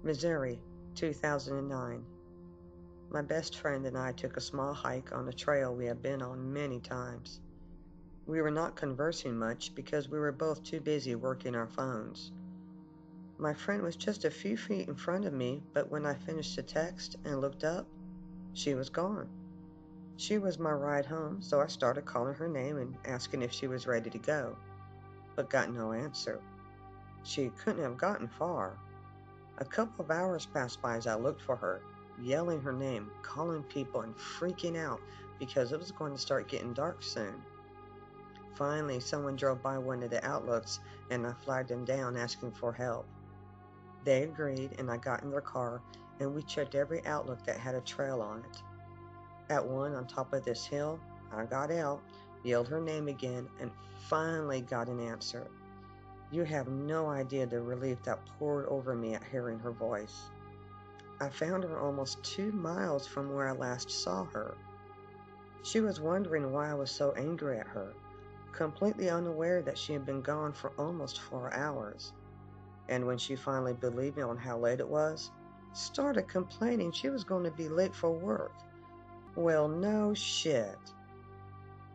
Missouri, 2009. My best friend and I took a small hike on a trail we had been on many times. We were not conversing much because we were both too busy working our phones. My friend was just a few feet in front of me, but when I finished the text and looked up, she was gone. She was my ride home, so I started calling her name and asking if she was ready to go, but got no answer. She couldn't have gotten far. A couple of hours passed by as I looked for her, yelling her name, calling people, and freaking out because it was going to start getting dark soon. Finally, someone drove by one of the outlooks, and I flagged them down asking for help. They agreed, and I got in their car, and we checked every outlook that had a trail on it. At one on top of this hill, I got out, yelled her name again, and finally got an answer. You have no idea the relief that poured over me at hearing her voice. I found her almost 2 miles from where I last saw her. She was wondering why I was so angry at her, completely unaware that she had been gone for almost 4 hours. And when she finally believed me on how late it was, started complaining she was going to be late for work. Well, no shit.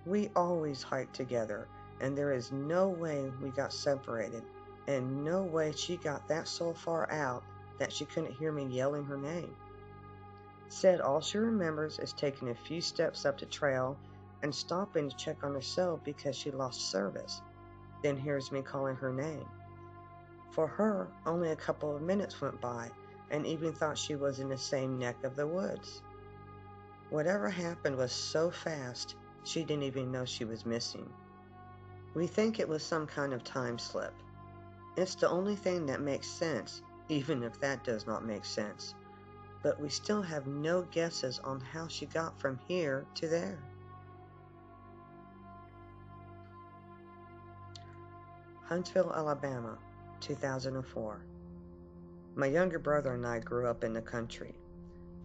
We always hike together, and there is no way we got separated, and no way she got that so far out that she couldn't hear me yelling her name. Said all she remembers is taking a few steps up the trail and stopping to check on her cell because she lost service, then hears me calling her name. For her, only a couple of minutes went by, and even thought she was in the same neck of the woods. Whatever happened was so fast, she didn't even know she was missing. We think it was some kind of time slip. It's the only thing that makes sense, even if that does not make sense. But we still have no guesses on how she got from here to there. Huntsville, Alabama, 2004. My younger brother and I grew up in the country,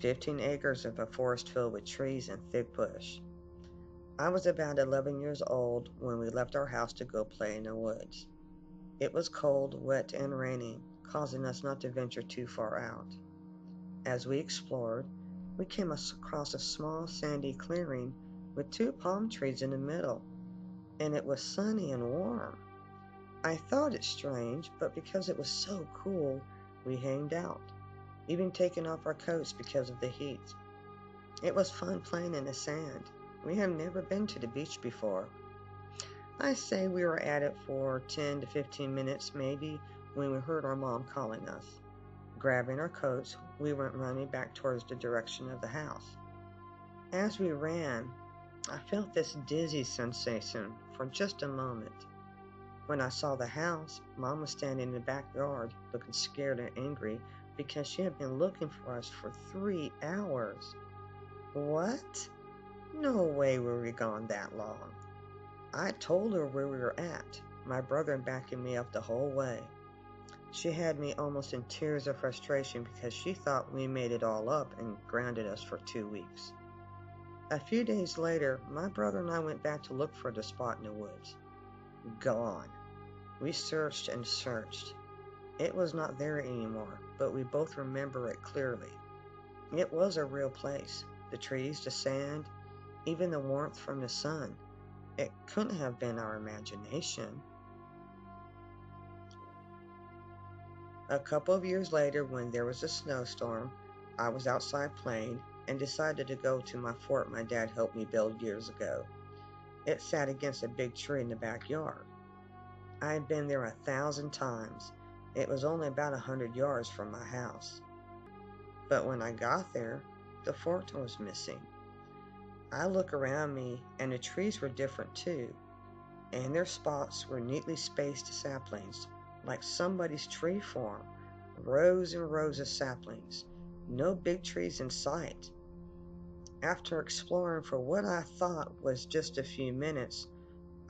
15 acres of a forest filled with trees and thick bush. I was about 11 years old when we left our house to go play in the woods. It was cold, wet, and raining, causing us not to venture too far out. As we explored, we came across a small sandy clearing with 2 palm trees in the middle, and it was sunny and warm. I thought it strange, but because it was so cool, we hanged out, even taking off our coats because of the heat. It was fun playing in the sand. We had never been to the beach before. I say we were at it for 10 to 15 minutes maybe when we heard our mom calling us. Grabbing our coats, we went running back towards the direction of the house. As we ran, I felt this dizzy sensation for just a moment. When I saw the house, Mom was standing in the backyard looking scared and angry because she had been looking for us for 3 hours. What? No way were we gone that long. I told her where we were at, my brother backing me up the whole way. She had me almost in tears of frustration because she thought we made it all up and grounded us for 2 weeks. A few days later, my brother and I went back to look for the spot in the woods. Gone. We searched and searched. It was not there anymore, but we both remember it clearly. It was a real place. The trees, the sand, even the warmth from the sun. It couldn't have been our imagination. A couple of years later, when there was a snowstorm, I was outside playing and decided to go to my fort my dad helped me build years ago. It sat against a big tree in the backyard. I had been there 1,000 times. It was only about 100 yards from my house. But when I got there, the fort was missing. I looked around me, and the trees were different too. And their spots were neatly spaced saplings, like somebody's tree farm, rows and rows of saplings, no big trees in sight. After exploring for what I thought was just a few minutes,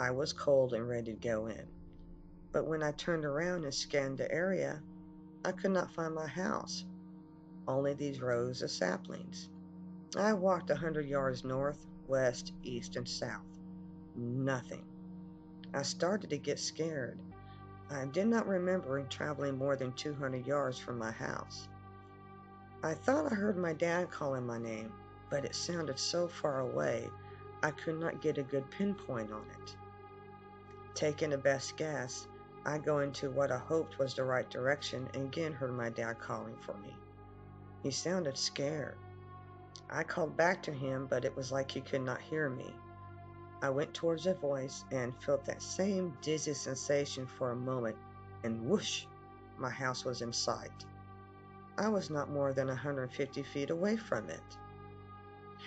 I was cold and ready to go in. But when I turned around and scanned the area, I could not find my house, only these rows of saplings. I walked 100 yards north, west, east, and south. Nothing. I started to get scared. I did not remember traveling more than 200 yards from my house. I thought I heard my dad calling my name, but it sounded so far away I could not get a good pinpoint on it. Taking a best guess, I go into what I hoped was the right direction and again heard my dad calling for me. He sounded scared. I called back to him, but it was like he could not hear me. I went towards the voice and felt that same dizzy sensation for a moment, and whoosh, my house was in sight. I was not more than 150 feet away from it.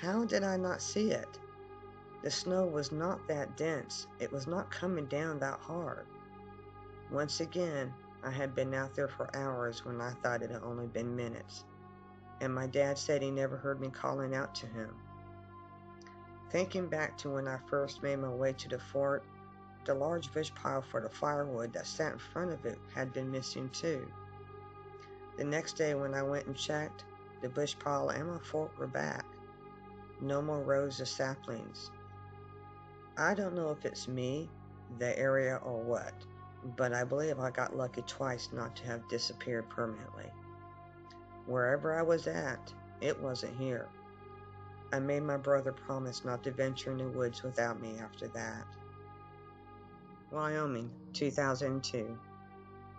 How did I not see it? The snow was not that dense. It was not coming down that hard. Once again, I had been out there for hours when I thought it had only been minutes, and my dad said he never heard me calling out to him. Thinking back to when I first made my way to the fort, the large bush pile for the firewood that sat in front of it had been missing too. The next day when I went and checked, the bush pile and my fort were back. No more rows of saplings. I don't know if it's me, the area, or what, but I believe I got lucky twice not to have disappeared permanently. Wherever I was at, it wasn't here. I made my brother promise not to venture in the woods without me after that. Wyoming, 2002.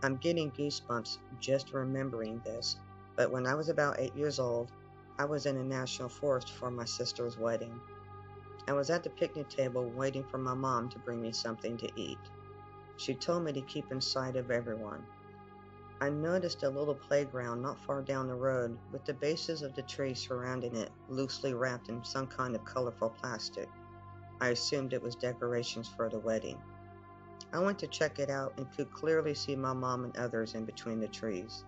I'm getting goosebumps just remembering this, but when I was about 8 years old, I was in a national forest for my sister's wedding. I was at the picnic table waiting for my mom to bring me something to eat. She told me to keep in sight of everyone. I noticed a little playground not far down the road with the bases of the trees surrounding it loosely wrapped in some kind of colorful plastic. I assumed it was decorations for the wedding. I went to check it out and could clearly see my mom and others in between the trees.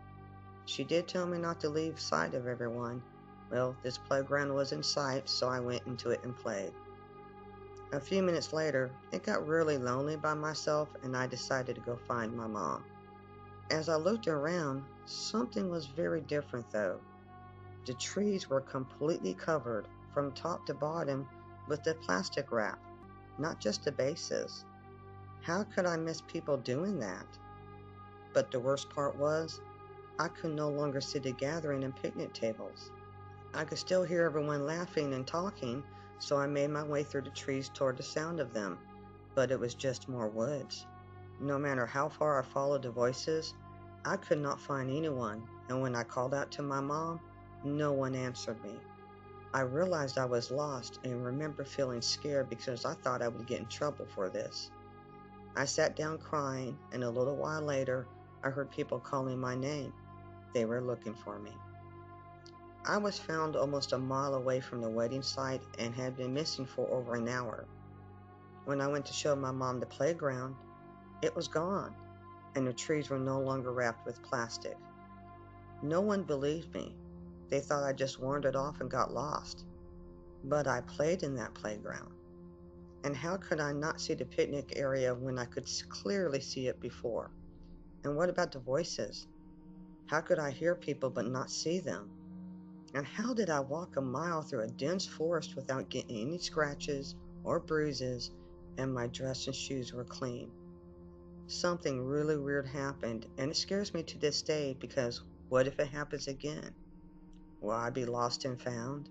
She did tell me not to leave sight of everyone. Well, this playground was in sight, so I went into it and played. A few minutes later, it got really lonely by myself and I decided to go find my mom. As I looked around, something was very different though. The trees were completely covered from top to bottom with the plastic wrap, not just the bases. How could I miss people doing that? But the worst part was, I could no longer see the gathering and picnic tables. I could still hear everyone laughing and talking, so I made my way through the trees toward the sound of them, but it was just more woods. No matter how far I followed the voices, I could not find anyone, and when I called out to my mom, no one answered me. I realized I was lost and remember feeling scared because I thought I would get in trouble for this. I sat down crying, and a little while later, I heard people calling my name. They were looking for me. I was found almost a mile away from the wedding site and had been missing for over an hour. When I went to show my mom the playground, it was gone, and the trees were no longer wrapped with plastic. No one believed me. They thought I just wandered off and got lost. But I played in that playground. And how could I not see the picnic area when I could clearly see it before? And what about the voices? How could I hear people but not see them? And how did I walk a mile through a dense forest without getting any scratches or bruises, and my dress and shoes were clean? Something really weird happened, and it scares me to this day because what if it happens again? Will I be lost and found?